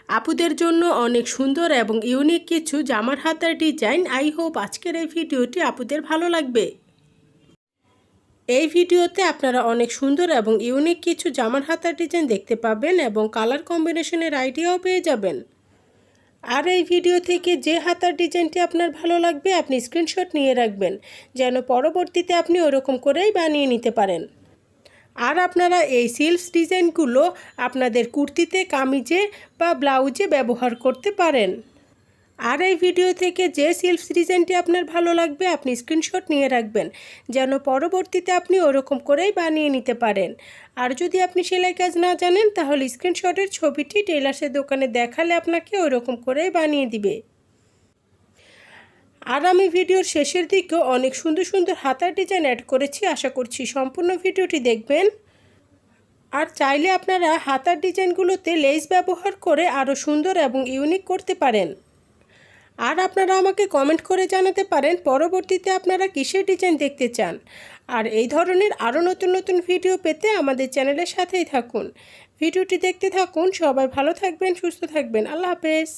আপুদের জন্য অনেক সুন্দর এবং ইউনিক কিছু জামার হাতার ডিজাইন। আই হোপ আজকের এই ভিডিওটি আপুদের ভালো লাগবে। এই ভিডিওতে আপনারা অনেক সুন্দর এবং ইউনিক কিছু জামার হাতার ডিজাইন দেখতে পাবেন এবং কালার কম্বিনেশনের আইডিয়াও পেয়ে যাবেন। আর এই ভিডিও থেকে যে হাতার ডিজাইনটি আপনার ভালো লাগবে আপনি স্ক্রিনশট নিয়ে রাখবেন, যেন পরবর্তীতে আপনি ওরকম করেই বানিয়ে নিতে পারেন। আর আপনারা এই সিল্ক ডিজাইনগুলো আপনাদের কুর্তিতে, কামিজে বা ব্লাউজে ব্যবহার করতে পারেন। আর এই ভিডিও থেকে যে সিল্ক ডিজাইনটি আপনার ভালো লাগবে আপনি স্ক্রিনশট নিয়ে রাখবেন, যেন পরবর্তীতে আপনি ওরকম করেই বানিয়ে নিতে পারেন। আর যদি আপনি সেলাই কাজ না জানেন তাহলে স্ক্রিনশটের ছবিটি টেলার্সের দোকানে দেখালে আপনাকে ওরকম করেই বানিয়ে দিবে। আর আমি ভিডিওর শেষের দিকেও অনেক সুন্দর সুন্দর হাতার ডিজাইন অ্যাড করেছি, আশা করছি সম্পূর্ণ ভিডিওটি দেখবেন। আর চাইলে আপনারা হাতার ডিজাইনগুলোতে লেস ব্যবহার করে আরও সুন্দর এবং ইউনিক করতে পারেন। আর আপনারা আমাকে কমেন্ট করে জানাতে পারেন পরবর্তীতে আপনারা কিসের ডিজাইন দেখতে চান। আর এই ধরনের আরও নতুন নতুন ভিডিও পেতে আমাদের চ্যানেলের সাথেই থাকুন। ভিডিওটি দেখতে থাকুন। সবাই ভালো থাকবেন, সুস্থ থাকবেন। আল্লাহ হাফেজ।